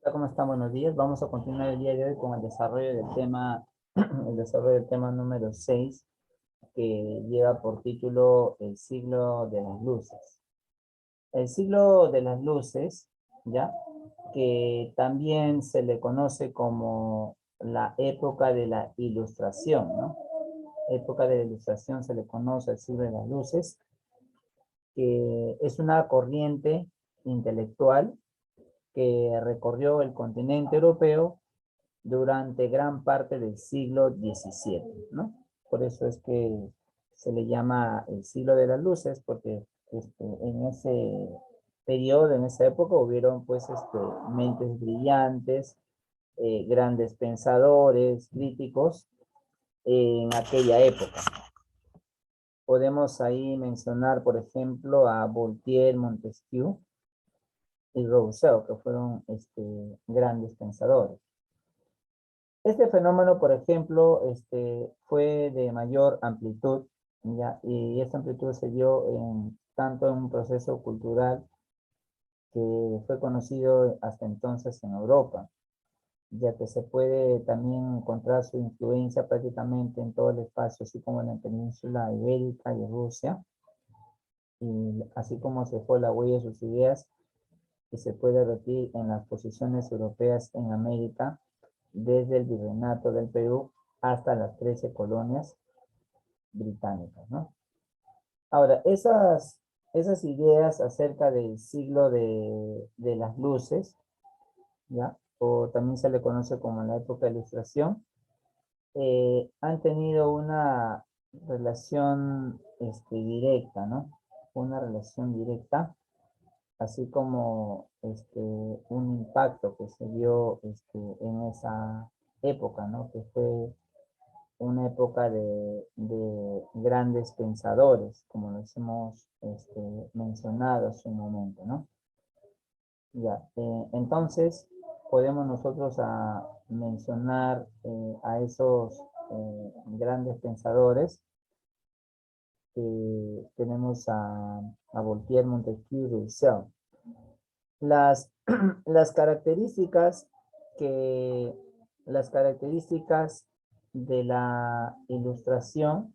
Hola, ¿cómo están? Buenos días. Vamos a continuar el día de hoy con el desarrollo del tema, el desarrollo del tema número 6, que lleva por título El siglo de las luces. El siglo de las luces, ¿ya? Que también se le conoce como la época de la ilustración, ¿no? Época de la ilustración se le conoce el siglo de las luces, que es una corriente intelectual que recorrió el continente europeo durante gran parte del siglo XVII, ¿no? Por eso es que se le llama el siglo de las luces, porque en ese periodo, en esa época, hubieron pues mentes brillantes, grandes pensadores, críticos en aquella época. Podemos ahí mencionar, por ejemplo, a Voltaire, Montesquieu y Rousseau, que fueron grandes pensadores. Este fenómeno, por ejemplo, fue de mayor amplitud, ¿ya? Y esta amplitud se dio tanto en un proceso cultural que fue conocido hasta entonces en Europa, ya que se puede también encontrar su influencia prácticamente en todo el espacio, así como en la península ibérica y Rusia, y así como se fue la huella de sus ideas, que se puede repetir en las posiciones europeas en América, desde el virreinato del Perú hasta las 13 colonias británicas, ¿no? Ahora, esas ideas acerca del siglo de las luces, ¿ya? O también se le conoce como la época de la Ilustración, han tenido una relación directa, ¿no? Una relación directa, así como un impacto que se dio en esa época, ¿no? Que fue una época de grandes pensadores, como los hemos mencionado hace un momento, ¿no? Ya, entonces podemos nosotros mencionar a esos grandes pensadores. Tenemos a Voltaire, Montesquieu y Rousseau. Las, las características que, las características de la ilustración,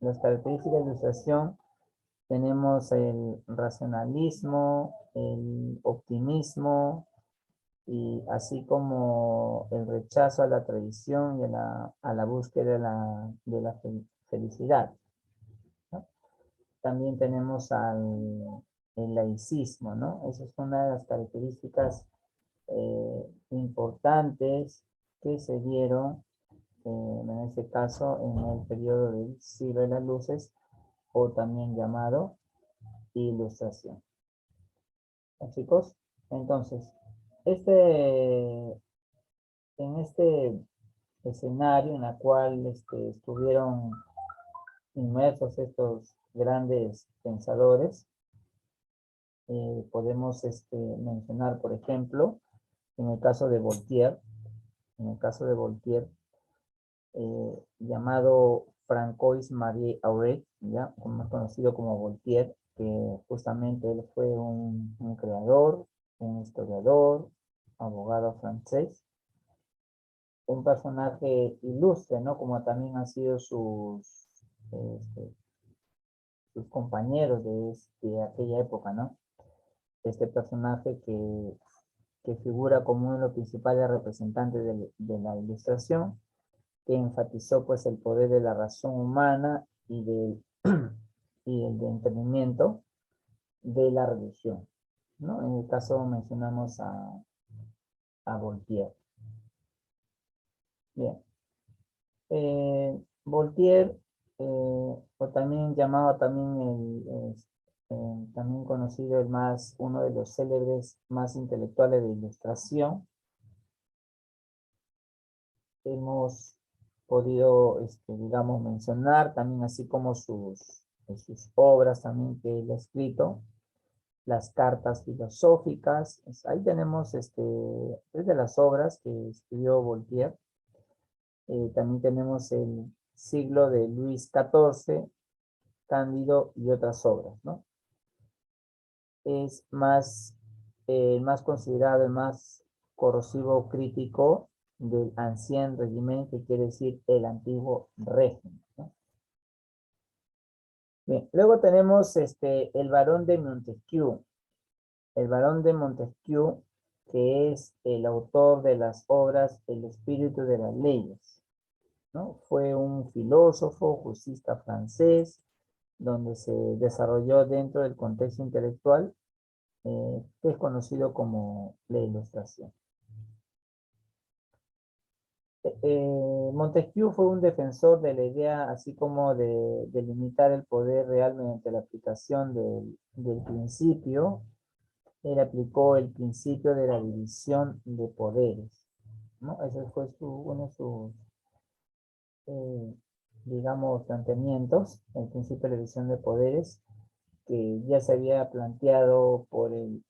las características de la ilustración, tenemos el racionalismo, el optimismo, y así como el rechazo a la tradición y a la búsqueda de la felicidad, ¿no? También tenemos el laicismo, ¿no? Esa es una de las características importantes que se dieron en este caso en el periodo del siglo de las luces, o también llamado ilustración. ¿No, chicos? Entonces, en este escenario en el cual estuvieron inmersos estos grandes pensadores, podemos mencionar, por ejemplo, en el caso de Voltaire, en el caso de Voltaire, llamado Francois-Marie Auré, ya más conocido como Voltaire, que justamente él fue un creador, un historiador, abogado francés, un personaje ilustre, ¿no? Como también han sido sus compañeros de aquella época, ¿no? Este personaje que figura como uno de los principales representantes de la ilustración, que enfatizó pues el poder de la razón humana y el de entendimiento de la religión, ¿no? En el caso mencionamos a Voltaire. Bien. Voltaire, o también llamado también conocido uno de los célebres más intelectuales de ilustración. Hemos podido, digamos, mencionar también así como sus obras también que él ha escrito, las cartas filosóficas. Ahí tenemos desde las obras que escribió Voltaire. También tenemos el siglo de Luis XIV, Cándido y otras obras, ¿no? Es más el más considerado, el más corrosivo crítico del ancien régimen, que quiere decir el antiguo régimen, ¿no? Bien, luego tenemos el barón de Montesquieu. El barón de Montesquieu, que es el autor de las obras El espíritu de las leyes, ¿no? Fue un filósofo, jurista francés, donde se desarrolló dentro del contexto intelectual que es conocido como la Ilustración. Montesquieu fue un defensor de la idea, así como de limitar el poder real mediante la aplicación del principio. Él aplicó el principio de la división de poderes, ¿no? Ese fue uno de sus, eh, digamos, planteamientos, el principio de la división de poderes, que ya se había planteado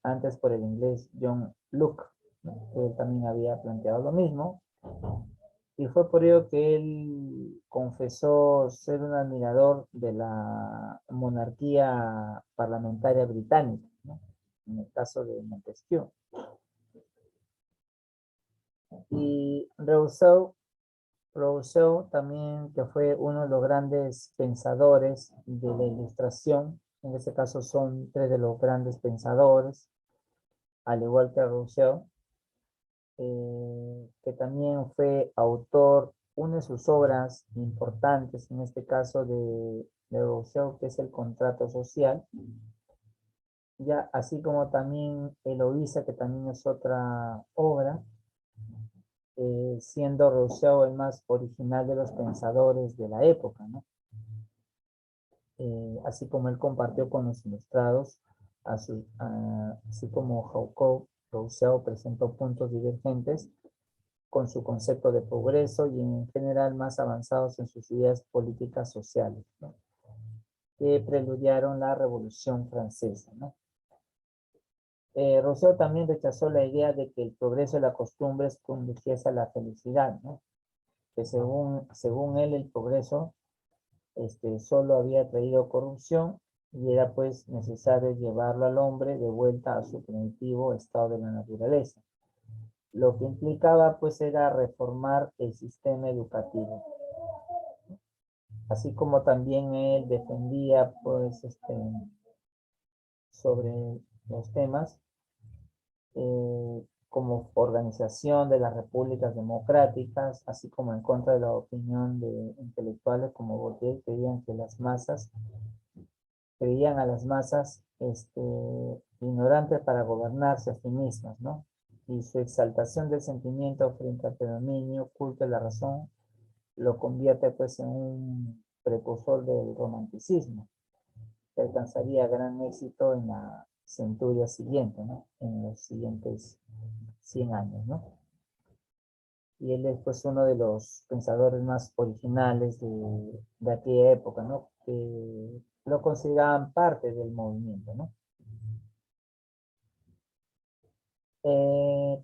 antes por el inglés John Locke, ¿no? Que él también había planteado lo mismo. Y fue por ello que él confesó ser un admirador de la monarquía parlamentaria británica, ¿no? En el caso de Montesquieu. Y Rousseau también, que fue uno de los grandes pensadores de la Ilustración. En este caso son tres de los grandes pensadores, al igual que Rousseau, que también fue autor, una de sus obras importantes, en este caso de Rousseau, que es el Contrato Social, ya así como también Eloísa, que también es otra obra, siendo Rousseau el más original de los pensadores de la época, ¿no? Así como él compartió con los ilustrados, así como Jacob, Rousseau presentó puntos divergentes con su concepto de progreso y en general más avanzados en sus ideas políticas sociales, ¿no? Que preludiaron la Revolución Francesa, ¿no? Rousseau también rechazó la idea de que el progreso de las costumbres conduciese a la felicidad, ¿no? Que según él el progreso solo había traído corrupción y era pues necesario llevarlo al hombre de vuelta a su primitivo estado de la naturaleza. Lo que implicaba pues era reformar el sistema educativo. Así como también él defendía pues sobre los temas como organización de las repúblicas democráticas, así como en contra de la opinión de intelectuales como Voltaire, creían a las masas ignorantes para gobernarse a sí mismas, ¿no? Y su exaltación del sentimiento frente al predominio oculto de la razón lo convierte pues en un precursor del romanticismo, que alcanzaría gran éxito en la centuria siguiente, ¿no? En los siguientes 100 años, ¿no? Y él es pues uno de los pensadores más originales de aquella época, ¿no? Que lo consideraban parte del movimiento, ¿no?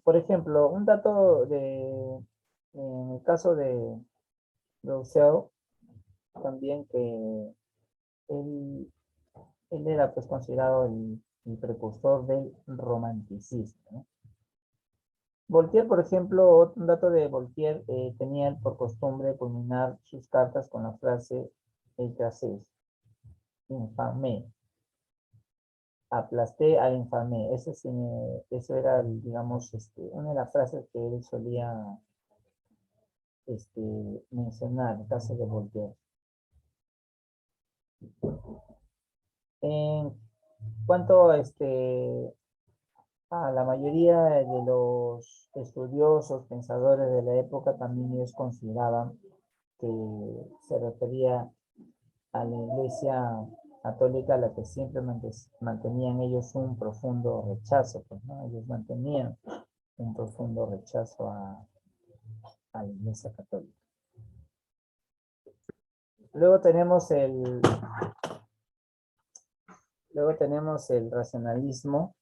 Por ejemplo, un dato en el caso de Rousseau, también que él, él era pues considerado el precursor del romanticismo, ¿no? Voltaire, por ejemplo, un dato de Voltaire, tenía por costumbre culminar sus cartas con la frase écrasez, infame, aplasté al infame. Eso era, digamos, una de las frases que él solía mencionar en el caso de Voltaire. En cuanto a la mayoría de los estudiosos, pensadores de la época, también ellos consideraban que se refería a la Iglesia Católica, a la que siempre mantenían ellos un profundo rechazo, pues, ¿no? Ellos mantenían un profundo rechazo a la Iglesia Católica. Luego tenemos el racionalismo,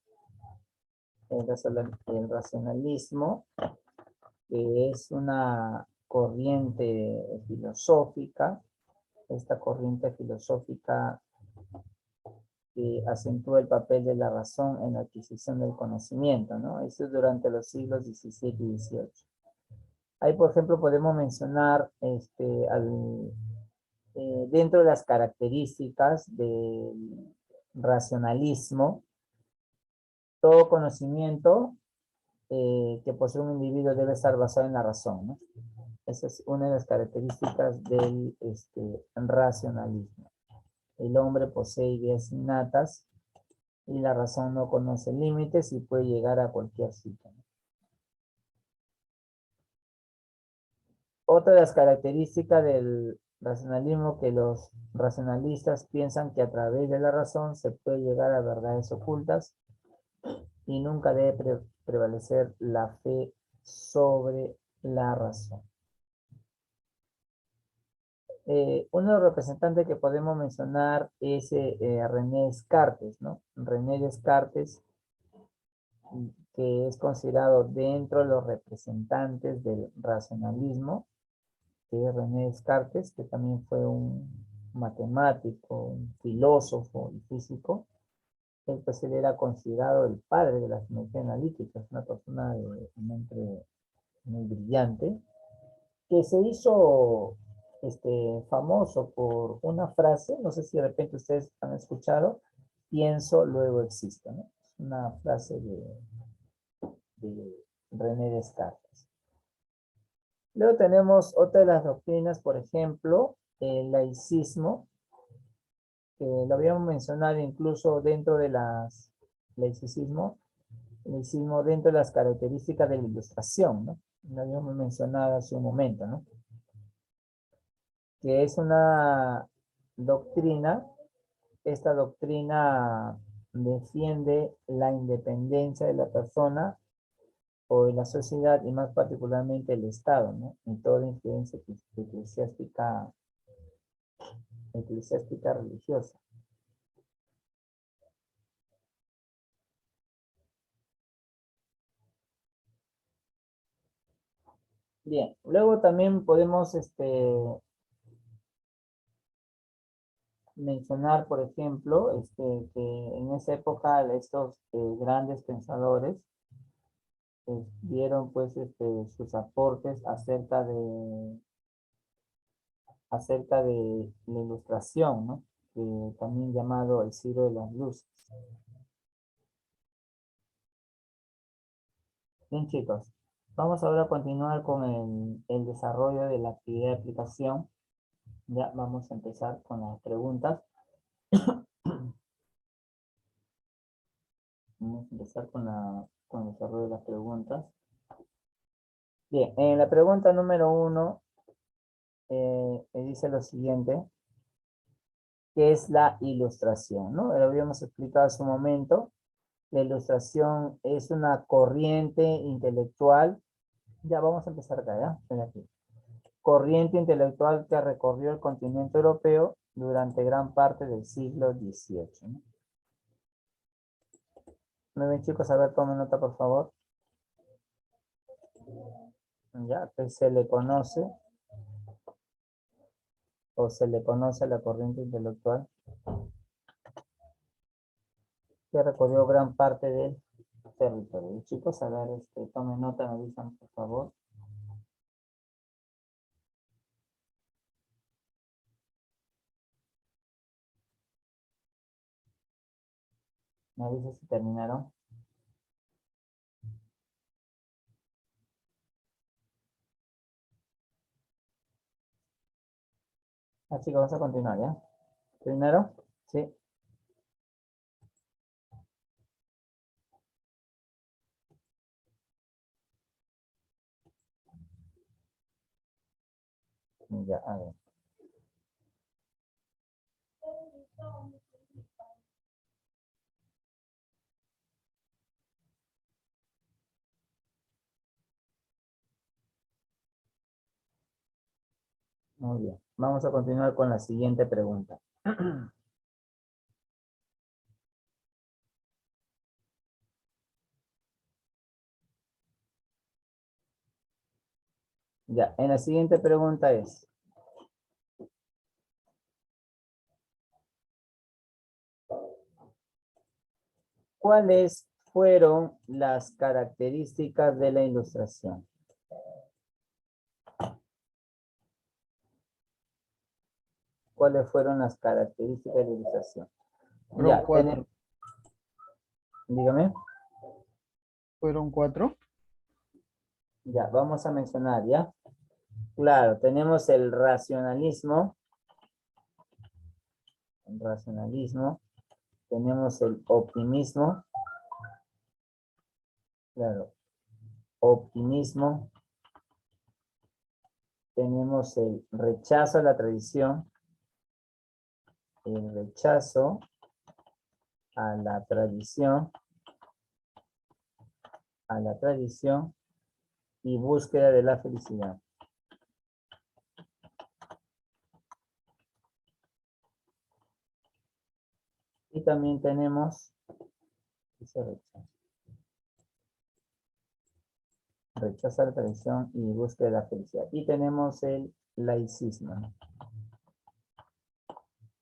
el racionalismo, que es una corriente filosófica. Esta corriente filosófica que acentúa el papel de la razón en la adquisición del conocimiento, ¿no? Eso es durante los siglos XVII y XVIII. Ahí, por ejemplo, podemos mencionar dentro de las características del racionalismo, todo conocimiento que posee un individuo debe estar basado en la razón, ¿no? Esa es una de las características del racionalismo. El hombre posee ideas innatas y la razón no conoce límites y puede llegar a cualquier sitio, ¿no? Otra de las características del racionalismo que los racionalistas piensan que a través de la razón se puede llegar a verdades ocultas y nunca debe prevalecer la fe sobre la razón. Uno de los representantes que podemos mencionar es René Descartes, ¿no? René Descartes, que es considerado dentro de los representantes del racionalismo, que es René Descartes, que también fue un matemático, un filósofo y físico. Él, pues, él era considerado el padre de la geometría analítica, es una persona de mente muy brillante, que se hizo famoso por una frase, no sé si de repente ustedes han escuchado: pienso, luego existo, ¿no? Es una frase de René Descartes. Luego tenemos otra de las doctrinas, por ejemplo, el laicismo, que lo habíamos mencionado incluso dentro de las laicismo dentro de las características de la ilustración, ¿no? Lo habíamos mencionado hace un momento, ¿no? Que es una doctrina, esta doctrina defiende la independencia de la persona o de la sociedad y más particularmente el Estado, ¿no? En toda influencia eclesiástica religiosa. Bien, luego también podemos mencionar, por ejemplo, que en esa época estos grandes pensadores dieron pues sus aportes acerca de la ilustración, ¿no? También llamado el siglo de las luces. Bien, chicos, vamos ahora a continuar con el desarrollo de la actividad de aplicación. Ya vamos a empezar con las preguntas. Vamos a empezar con el desarrollo de las preguntas. Bien, en la pregunta número 1 dice lo siguiente: ¿qué es la ilustración? ¿No? Lo habíamos explicado hace un momento. La ilustración es una corriente intelectual. Ya vamos a empezar acá, ¿ya? Ven aquí. Corriente intelectual que recorrió el continente europeo durante gran parte del siglo XVIII, ¿no? Muy bien, chicos, a ver, tomen nota, por favor. Ya, que se le conoce a la corriente intelectual que recorrió gran parte del territorio. Chicos, a ver, tomen nota, me avisan, por favor. Me avisan si terminaron. Ah, chicos, vamos a continuar, ¿ya? ¿Terminaron? Sí. Ya, a ver. Muy bien. Vamos a continuar con la siguiente pregunta. Ya, en la siguiente pregunta es: ¿Cuáles fueron las características de la ilustración? ¿Cuáles fueron las características de la ilustración? Fueron Ya, cuatro. dígame. Fueron cuatro. Ya, vamos a mencionar, ¿ya? Claro, tenemos el racionalismo. Tenemos el optimismo. Claro, optimismo. Tenemos el rechazo a la tradición. El rechazo a la tradición. Y búsqueda de la felicidad. Y también tenemos ese rechazo a la tradición y búsqueda de la felicidad. Y tenemos el laicismo.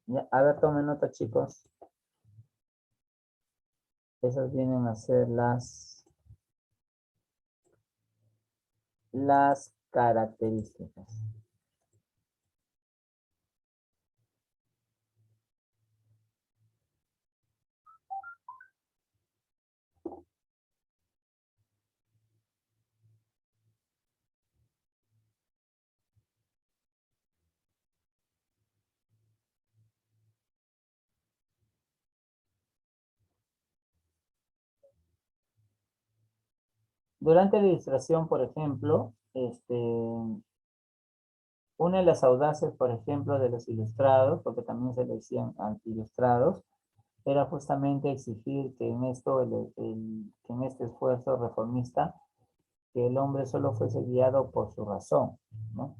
Ya, a ver, tomen nota, chicos. Esas vienen a ser las características. Durante la ilustración, por ejemplo, una de las audaces, por ejemplo, de los ilustrados, porque también se le decían anti-ilustrados, era justamente exigir que en esto, que en este esfuerzo reformista, que el hombre solo fuese guiado por su razón, ¿no?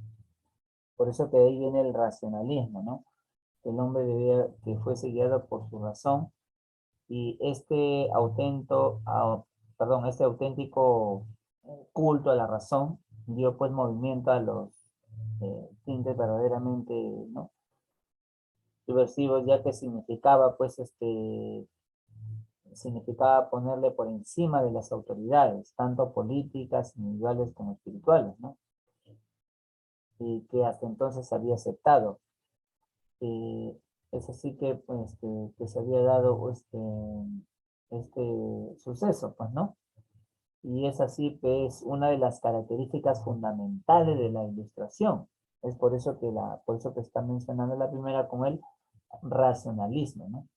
Por eso que de ahí viene el racionalismo, ¿no? Que el hombre debía que fuese guiado por su razón y este auténtico culto a la razón dio pues movimiento a los tintes verdaderamente, ¿no?, subversivos, ya que significaba ponerle por encima de las autoridades, tanto políticas, individuales como espirituales, ¿no? Y que hasta entonces se había aceptado. Es así que, pues, que se había dado este suceso, pues, ¿no? Y es así, pues, una de las características fundamentales de la ilustración. Es por eso que está mencionando la primera con el racionalismo, ¿no?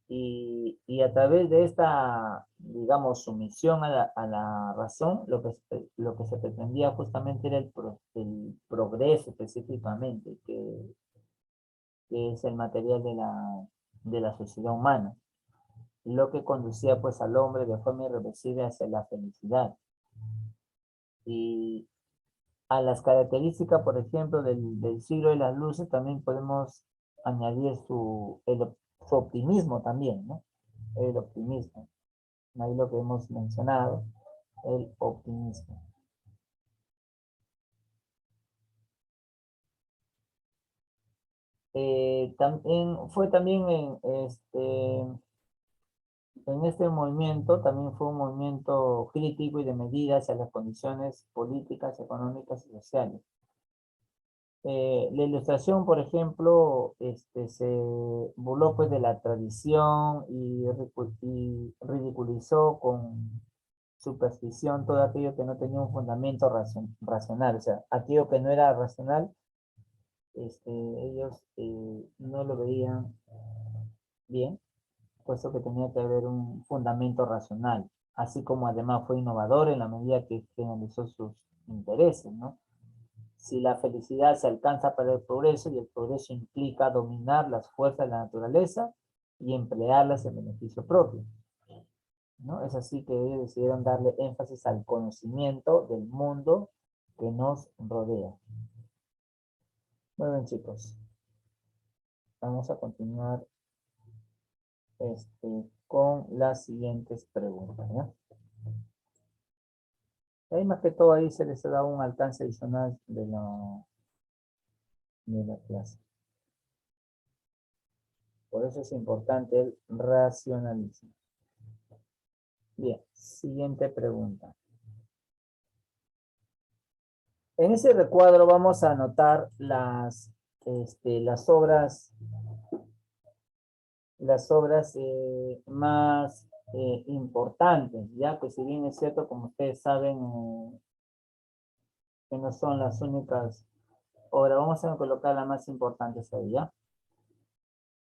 Y a través de esta, digamos, sumisión a la razón, lo que se pretendía justamente era el progreso específicamente, que es el material de la sociedad humana, lo que conducía pues al hombre de forma irreversible hacia la felicidad. Y a las características, por ejemplo, del siglo de las luces, también podemos añadir su optimismo también, ¿no? El optimismo. Ahí lo que hemos mencionado, el optimismo. Fue también en este movimiento, también fue un movimiento crítico y de medidas hacia las condiciones políticas, económicas y sociales. La ilustración, por ejemplo, se burló pues de la tradición y ridiculizó con superstición todo aquello que no tenía un fundamento racional. O sea, aquello que no era racional, ellos no lo veían bien, puesto que tenía que haber un fundamento racional, así como además fue innovador en la medida que generalizó sus intereses, ¿no? Si la felicidad se alcanza para el progreso y el progreso implica dominar las fuerzas de la naturaleza y emplearlas en beneficio propio, ¿no? Es así que ellos decidieron darle énfasis al conocimiento del mundo que nos rodea. Muy bien, chicos. Vamos a continuar con las siguientes preguntas, ¿ya? Ahí más que todo ahí se les da un alcance adicional de la clase. Por eso es importante el racionalismo. Bien, siguiente pregunta. En ese recuadro vamos a anotar las obras más importantes, ya que si bien es cierto, como ustedes saben, que no son las únicas obras, vamos a colocar las más importantes ahí, ¿ya?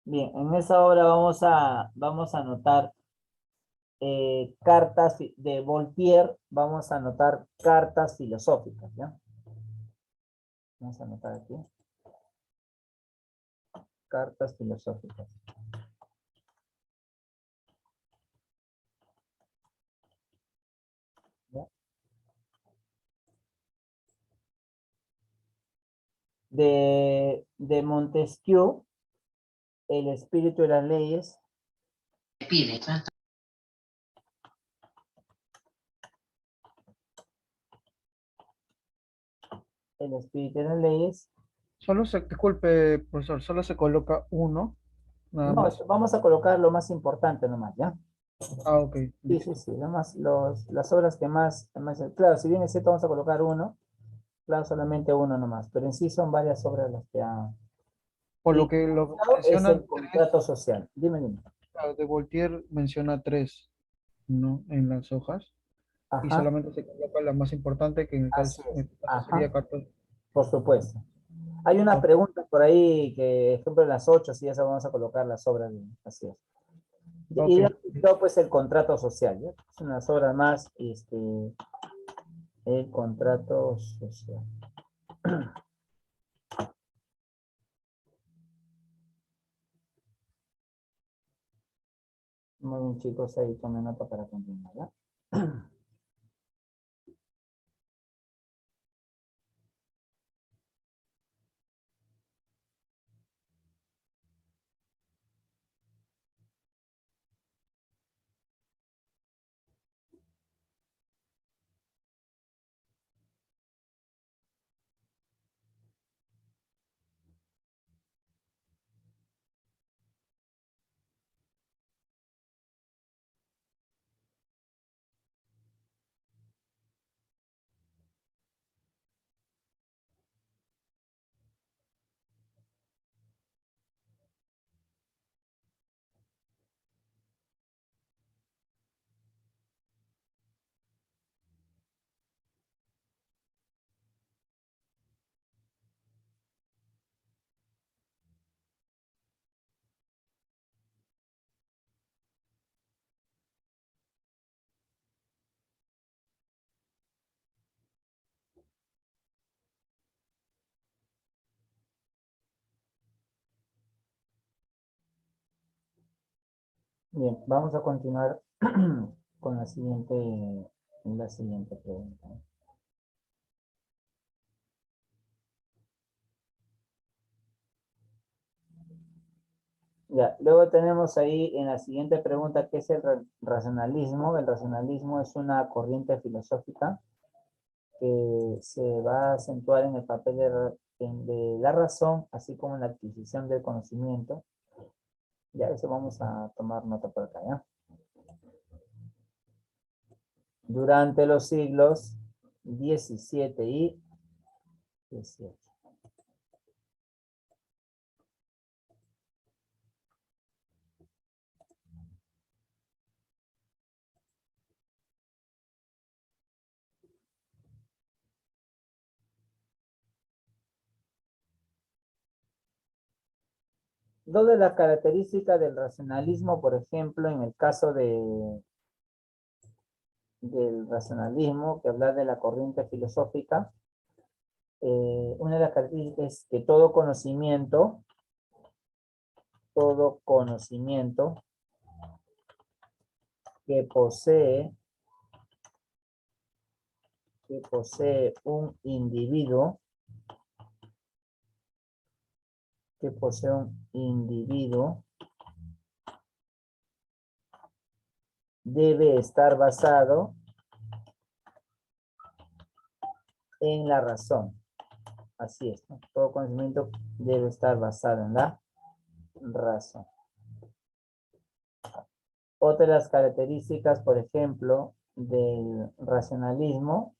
Bien, en esa obra vamos a anotar cartas de Voltaire, vamos a anotar cartas filosóficas, ¿ya? Vamos a anotar aquí. Cartas filosóficas. ¿Ya? De Montesquieu, El espíritu de las leyes. El espíritu de las leyes. Disculpe, profesor, solo se coloca uno, nada No, más. vamos a colocar lo más importante nomás, ¿ya? Ah, ok, Sí, sí, listo. sí, las obras que más, claro, si bien es cierto, vamos a colocar uno, claro, solamente uno nomás, pero en sí son varias obras las que ha... Por Y lo que es el mencionan tres, contrato social. Dime, dime. claro, de Voltaire menciona tres, ¿no? En las hojas, y Ajá, solamente se coloca la más importante, que así es. en este caso Ajá, sería 14. por supuesto. Hay una Ok, pregunta por ahí que, ejemplo, en las 8, si ya se vamos a colocar las obras, así es. ok. Y luego, pues, el contrato social, ¿ya? Es unas obras más, el contrato social. Muy bien, chicos, ahí tomen nota para continuar, ¿ya? Bien, vamos a continuar con la siguiente pregunta. Ya, luego tenemos ahí en la siguiente pregunta qué es el racionalismo. El racionalismo es una corriente filosófica que se va a acentuar en el papel de la razón, así como en la adquisición del conocimiento. Ya, eso vamos a tomar nota por acá, ¿ya? Durante los siglos XVII y XVIII. Dos de las características del racionalismo, por ejemplo, en el caso del racionalismo, que habla de la corriente filosófica, una de las características es que todo conocimiento que posee un individuo, debe estar basado en la razón. Así es, ¿no? Todo conocimiento debe estar basado en la razón. Otra de las características, por ejemplo, del racionalismo,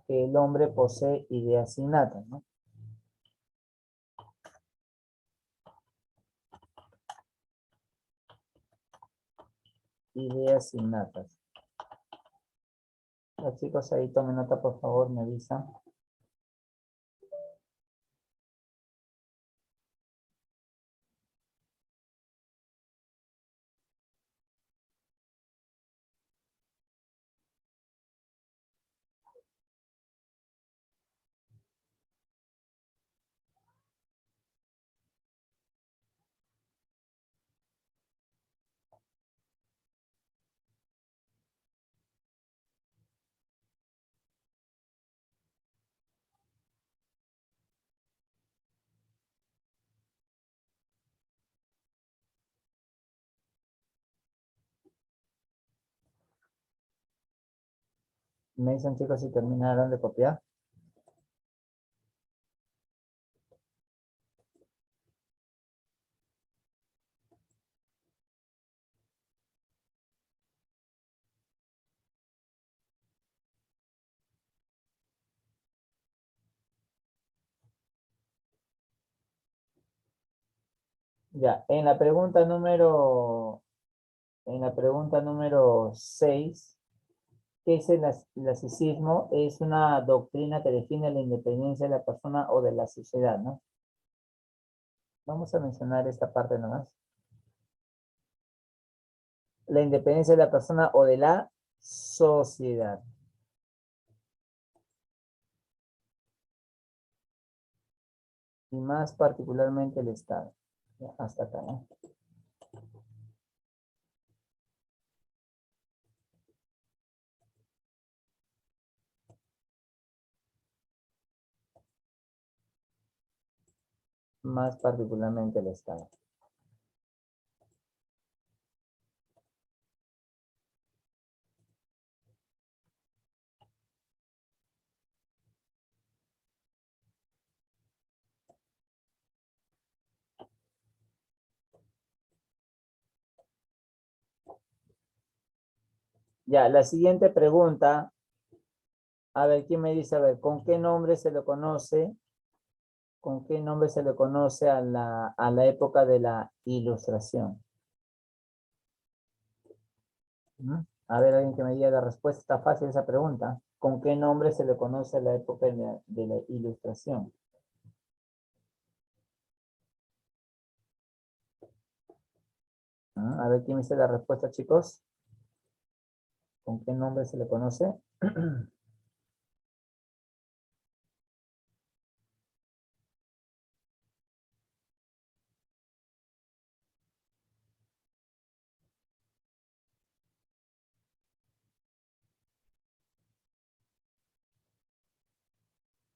que el hombre posee ideas innatas, ¿no? Ideas innatas. Los chicos ahí tomen nota, por favor, me avisan. Me dicen, chicos, si terminaron de copiar. Ya, en la pregunta número 6, ¿qué es el laicismo? Es una doctrina que define la independencia de la persona o de la sociedad, ¿no? Vamos a mencionar esta parte nomás. La independencia de la persona o de la sociedad. Y más particularmente el Estado. Ya, hasta acá, ¿no? Más particularmente el Estado. Ya, la siguiente pregunta. A ver, ¿quién me dice? A ver, ¿con qué nombre se le conoce? ¿Con qué nombre se le conoce a la época de la Ilustración? ¿Mm? A ver, alguien que me diga la respuesta. Está fácil esa pregunta. ¿Con qué nombre se le conoce a la época de la Ilustración? ¿Mm? A ver, ¿quién me dice la respuesta, chicos? ¿Con qué nombre se le conoce?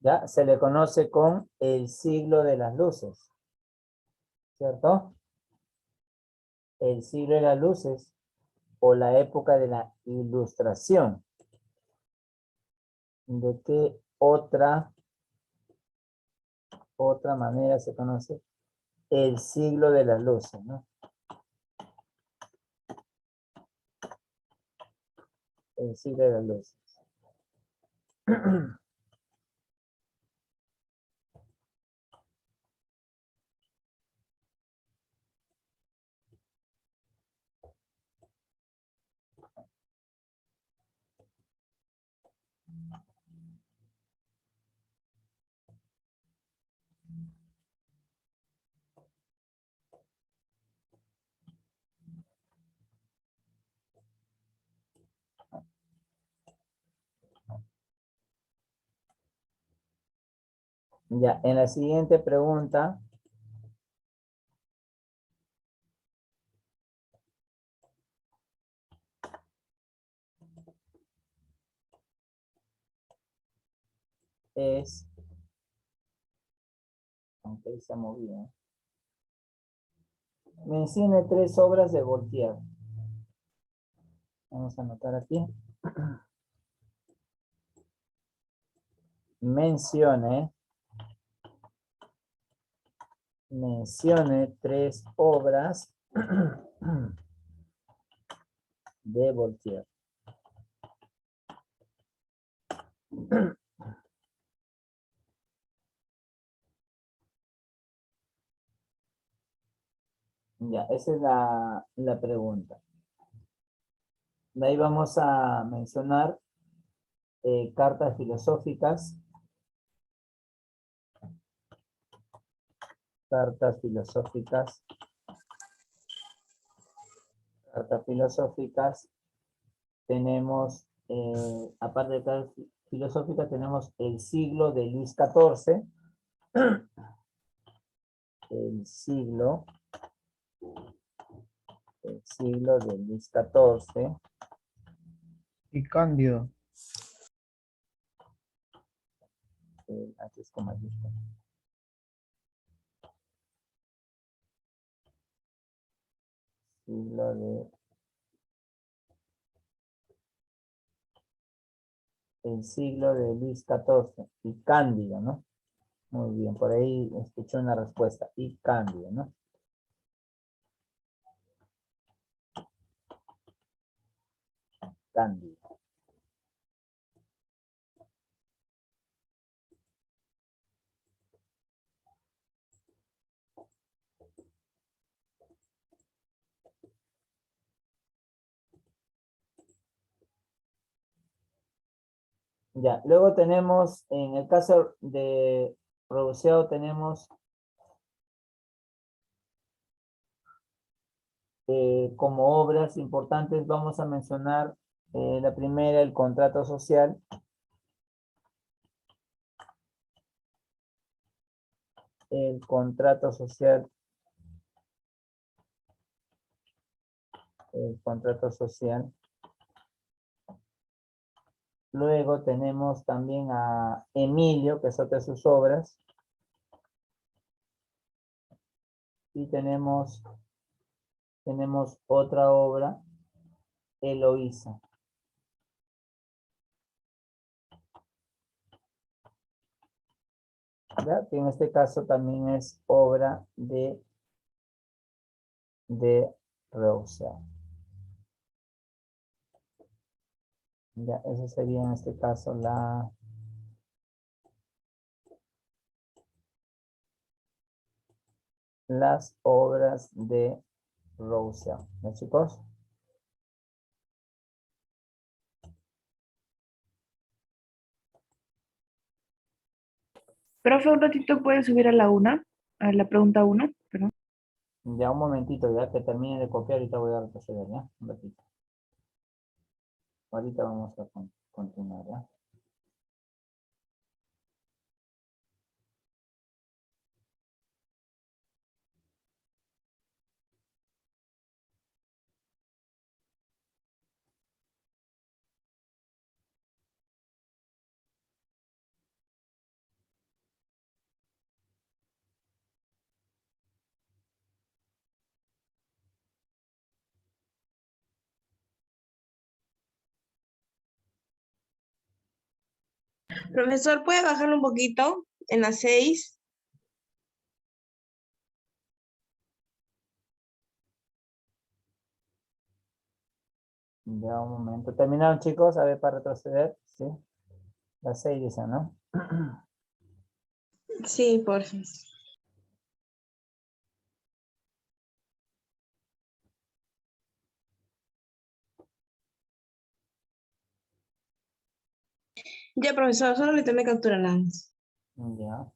Ya, se le conoce con el siglo de las luces, ¿cierto? El siglo de las luces o la época de la Ilustración. ¿De qué otra manera se conoce el siglo de las luces, ¿no? El siglo de las luces. Ya, en la siguiente pregunta, es, aunque se ha movido, mencione 3 obras de Voltaire. Vamos a anotar aquí. Mencione 3 obras de Voltaire. Ya, esa es la pregunta. De ahí vamos a mencionar cartas filosóficas. Cartas filosóficas. Cartas filosóficas. Tenemos, aparte de cartas filosóficas, tenemos el siglo de Luis XIV. El siglo de Luis XIV. Y Cándido. Aquí es con mayúscula. Siglo de el siglo de Luis XIV y Cándido, ¿no? Muy bien, por ahí escuché una respuesta. Y Cándido, ¿no? Cándido. Ya, luego tenemos, en el caso de Rousseau, tenemos como obras importantes, vamos a mencionar la primera, el contrato social. El contrato social. El contrato social. Luego tenemos también a Emilio, que es otra de sus obras. Y tenemos otra obra, Eloísa. ¿Ya? Que en este caso también es obra de Rousseau. Ya, eso sería en este caso las obras de Rousseau. ¿Ya, chicos? Profe, un ratito puede subir a a la pregunta 1, perdón. Ya, un momentito, ya que termine de copiar, ahorita voy a retroceder, ¿ya? Un ratito. Ahorita vamos a continuar, ¿ya? Profesor, ¿puede bajarlo un poquito? En las 6. Ya, un momento. ¿Terminaron, chicos? A ver, para retroceder. Sí. Las 6 dicen, ¿no? Sí, por fin. Ya, profesor, solo le tomé captura nada más. Ya.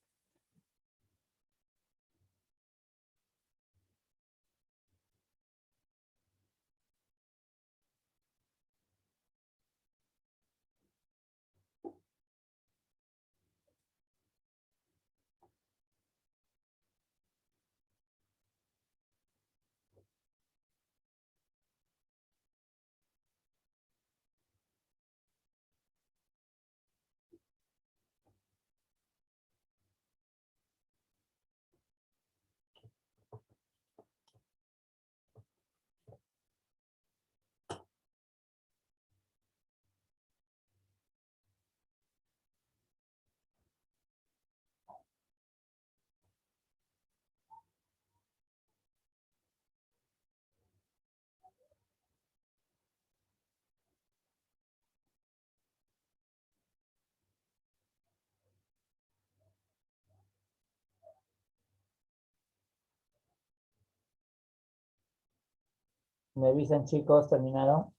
¿Me avisan, chicos? ¿Terminaron?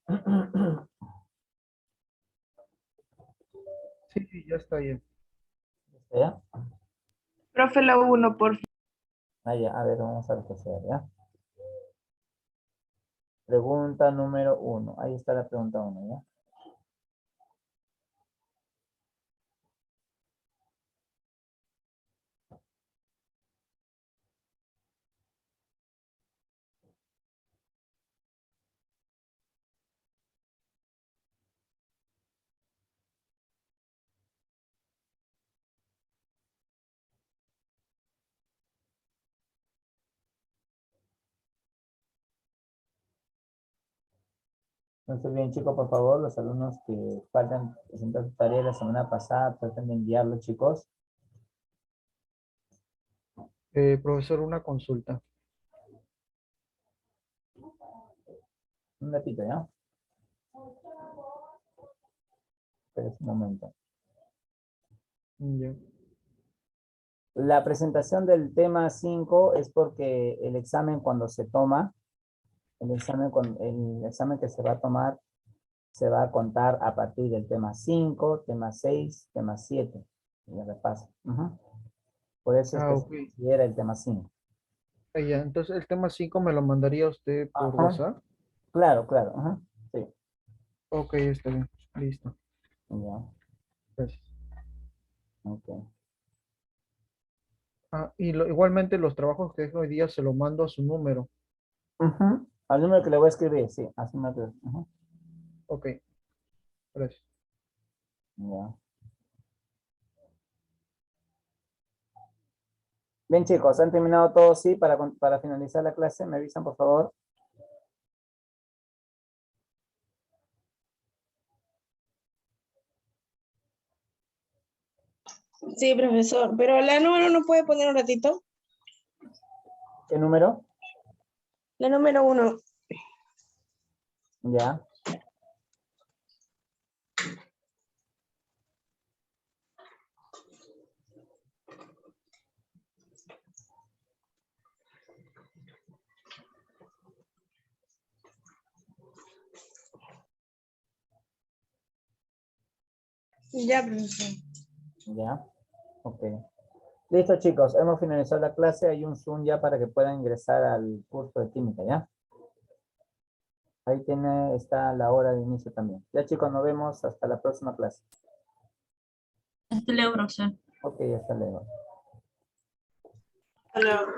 Sí, sí, ya está bien. ¿Ya? Profe, la 1, por favor. Ah, ya. A ver, vamos a repasar, ¿ya? Pregunta número 1. Ahí está la pregunta 1, ¿ya? Entonces, bien, chicos, por favor, los alumnos que faltan presentar su tarea la semana pasada, traten de enviarlo, chicos. Profesor, una consulta. Un ratito, ¿ya? Espera un momento. Ya. La presentación del tema 5 es porque el examen cuando se toma, el examen que se va a tomar, se va a contar a partir del tema 5, tema 6, tema 7. Y repaso. Ujú. Por eso es Ah, que se ok. considera el tema 5. Ah, ya. Entonces, el tema 5 me lo mandaría usted por Ajá. WhatsApp. Claro, claro. Ajá. Sí. Ok, está bien. Listo. Ya. Gracias. Ok. Ah, y igualmente los trabajos que dejo hoy día se los mando a su número. Ujú. Al número que le voy a escribir, sí. Al número que... ujú. Ok, gracias. Ya. Bien, chicos, ¿han terminado todos? Sí, para finalizar la clase, ¿me avisan, por favor? Sí, profesor, pero la número no puede poner un ratito. ¿Qué número? La número 1. Ya. Ya, profesor. Ya. Ok. Listo, chicos, hemos finalizado la clase. Hay un Zoom ya para que puedan ingresar al curso de química, ¿ya? Ahí está la hora de inicio también. Ya, chicos, nos vemos hasta la próxima clase. Hasta luego, profesor. Ok, hasta luego. Hasta luego.